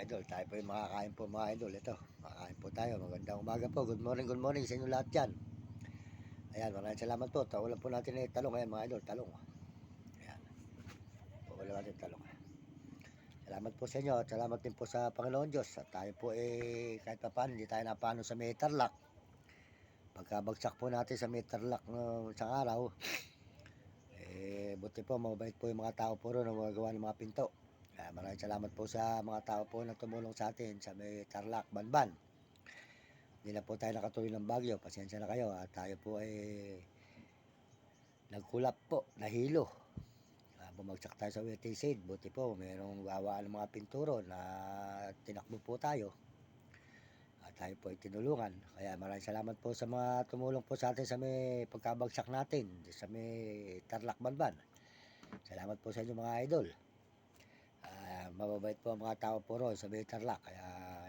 idol. Tayo po yung makakain po mga idol. Ito, makakain po tayo. Magandang umaga po. Good morning sa inyo lahat dyan. Ayan, maraming salamat po. Taulan po natin eh, talong. Ayan mga idol, talong. Ayan, paulan natin talong. Salamat po sa inyo at salamat din po sa Panginoon Diyos. At tayo po eh, kahit pa paano, hindi tayo napano sa may Tarlac. Pagkabagsak po natin sa may Tarlac no, isang araw, eh, buti po, mabait po yung mga tao po ron na magawa ng mga pinto. Maraming salamat po sa mga tao po na tumulong sa atin sa may Tarlac, Banban. Hindi na po tayo nakatuloy ng bagyo. Pasensya na kayo. At tayo po ay nagkulap po, nahilo. Bumagsak tayo sa waiting shed. Buti po, mayroong gawaan ng mga pinturo na tinakbo po tayo. At tayo po ay tinulungan. Kaya maraming salamat po sa mga tumulong po sa atin sa may pagkabagsak natin sa may Tarlac, Banban. Salamat po sa inyo mga idol. Mababait po ang mga tao po ron sa may Tarlac. Kaya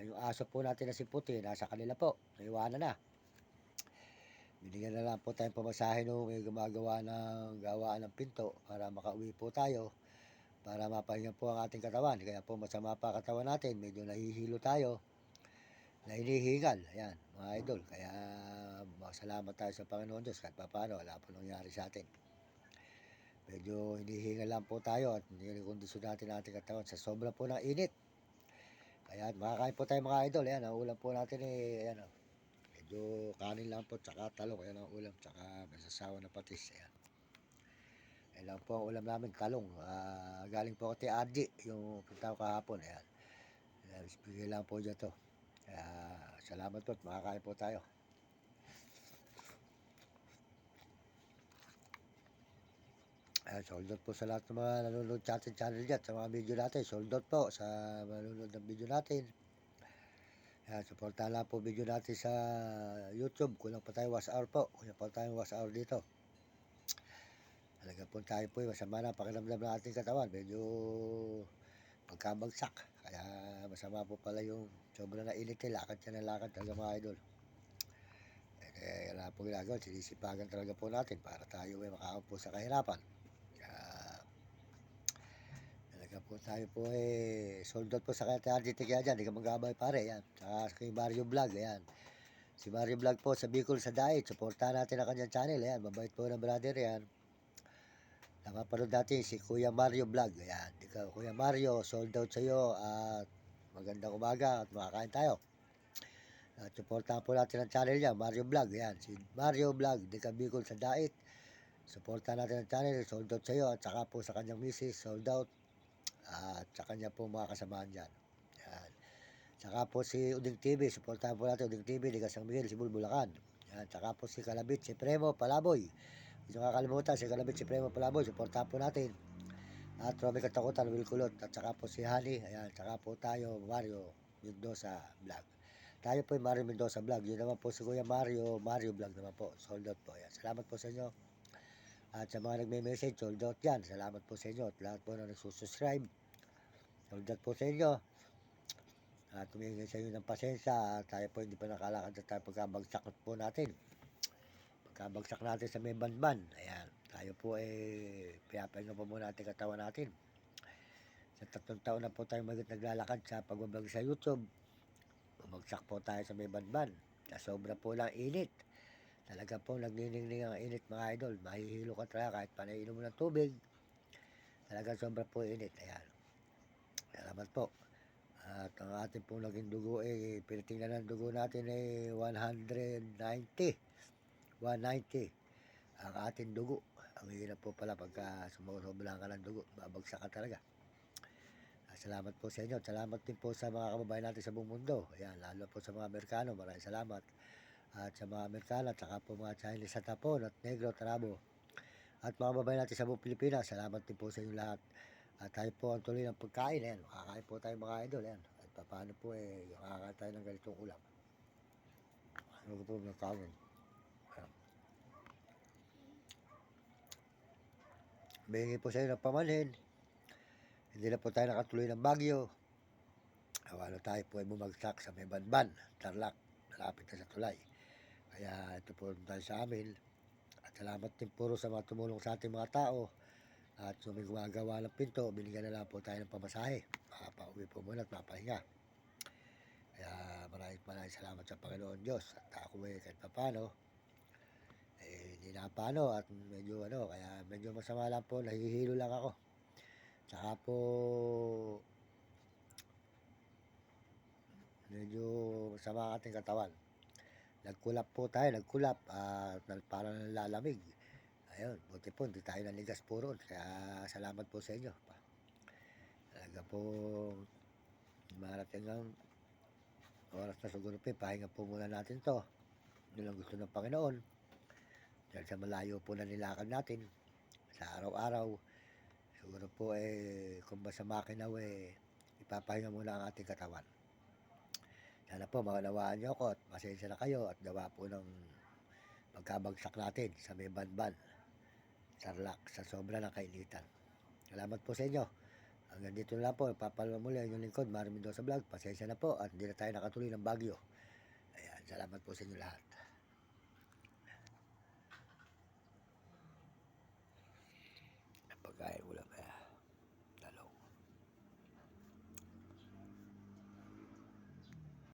yung aso po natin na si Puti, nasa kanila po. Naiwanan na. Binigyan na lang po tayong pamasahe nung may gumagawa ng gawaan ng pinto para makauwi po tayo. Para mapahinga po ang ating katawan. Kaya po masama pa katawan natin. Medyo nahihilo tayo. Hinihingal. Ayan mga idol. Kaya masalamat tayo sa Panginoon Diyos. Kahit pa paano, wala po nangyari sa atin. Medyo hinihingal lang po tayo at nilikondisyon natin ang ating katawan sa sobra po ng init. Kaya makakain po tayo mga idol. Ayan, ang ulam po natin eh, ayan, medyo kanin lang po, tsaka talong. Ayan ang ulam, tsaka masasawa na patis. Ayan. Ayan lang po ang ulam namin, talong. Galing po kay Arji, yung punta ko kahapon. Ayan. Bigay lang po dyan to. Kaya salamat po at makakain po tayo. Ayan, sold out po sa lahat ng mga nanonood sa ating channel dyan, sa mga video natin. Sold out po sa nanonood ng video natin. Ayan, supportahan lang po video natin sa YouTube. Kulang pa tayo watch hour po. Kulang pa tayo watch hour dito. Talaga po tayo po masama na pakiramdam ng ating katawan. Medyo pagkabagsak. Kaya masama po pala yung sobra na init eh. Lakad siya ng lakad talaga mga idol. Kaya wala po ginagawa. Sinisipagan talaga po natin para tayo ay makakaupo sa kahirapan. Talaga po tayo po eh sold out po sa kaya tayo dito kaya dyan. Hindi ka magabay pare. Yan. Saka kay Mario Vlog. Ayan. Si Mario Vlog po sa Bicol sa Diet. Supportahan natin ang kanyang channel. Ayan. Mabait po ng brother yan. Nakapanood natin si Kuya Mario Vlog. Ayan. Kuya Mario, sold out sa iyo. At magandang umaga at makakain tayo. At supportahan po natin ang channel niya. Mario Vlog. Ayan. Si Mario Vlog. Di ka Bicol sa Diet. Supportahan natin ang channel. Sold out sa iyo. At saka po sa kanyang misis. Sold out. At sa kanya po mga kasamahan dyan. Ayan. Saka po si Uding TV, supportahan po natin Uding TV, Ligas San Miguel, Sibul, Bulacan. Ayan. Saka po si Kalabit, si Premo, Palaboy. Hindi nyo kakalimutan, si Kalabit, si Premo, Palaboy, supportahan po natin. At Romy Katakutan, Will Kulot. At saka po si Hani, ayan. Saka po tayo, Mario Mendoza Vlog. Tayo po yung Mario Mendoza Vlog. Yun naman po si Kuya Mario Vlog naman po. Sold out po. Ayan. Salamat po sa inyo. At sa mga nagme-message, sold out yan. Salamat po sa inyo. At lahat po na nagsusubscribe. Sold out po sa inyo. At humingi sa inyo ng pasensya. Tayo po hindi pa nakalakad na tayo pagkabagsak po natin. Pagkabagsak natin sa may Banban. Ayan. Tayo po piyapahinga po muna natin katawan natin. Sa 3 taon na po tayo naglalakad sa pagbablog sa YouTube. Bumagsak po tayo sa may Banban. Na sobra po lang init. Talaga po nagniningning ang init mga idol. Mahihilo ka talaga kahit panainom mo ng tubig. Talaga sobra po init. Ayan. Salamat po. At ang ating pong naging dugo pinitingnan ng dugo natin 190. 190 ang ating dugo. Ang hirap po pala pagka sumusoblang ka ng dugo. Babagsak ka talaga. Salamat po sa inyo. Salamat din po sa mga kababayan natin sa buong mundo. Ayan, lalo po sa mga Amerikano. Maraming salamat. At sa mga Amerikano at saka po mga Chinese sa Tapon at Negro, Tarabo. At mga kababayan natin sa buong Pilipinas. Salamat din po sa inyo lahat. At tayo po ang tuloy ng pagkain. Ayan, makakain po tayo mga idol. Ayan. At paano po makakain tayo ng ganitong ulam. Ano ko po nagkawin. Bingi po sa inyo ng pamanhin. Hindi na po tayo nakatuloy ng bagyo. Awalo tayo po ay bumagsak sa may Banban, Tarlac, malapit na sa tulay. Kaya ito po tayo sa amin. At salamat din puro sa mga tumulong sa ating mga tao. At may gumagawa ng pinto, binigyan na lang po tayo ng pamasahe. Makapauwi po muna at mapahinga. Kaya maraming salamat sa Panginoon Diyos at ako kahit papaano, hindi nakapano at medyo kaya medyo masama lang po, nahihilo lang ako. Tsaka po medyo masama ang ating katawan. Nagkulap po tayo, at parang nalalamig. Ayun, buti po hindi tayo naligas po roon. Kaya salamat po sa inyo. Talaga po marating ang oras na siguro po, pahinga po muna natin to. Yun ang gusto ng Panginoon. Dahil sa malayo po na nilakad natin sa araw-araw, siguro po kung ba sa makina ipapahinga muna ang ating katawan. Sana po maunawaan niyo ako at pasensya na kayo at gawa po ng pagkabagsak natin sa may banban, sarlak, sa sobra ng kainitan. Salamat po sa inyo. Hanggang dito na lang po, ipapalaman muli ang inyong lingkod, Mario Mendoza Vlog. Pasensya na po at hindi na tayo nakatuloy ng bagyo. Ayan, salamat po sa inyo lahat.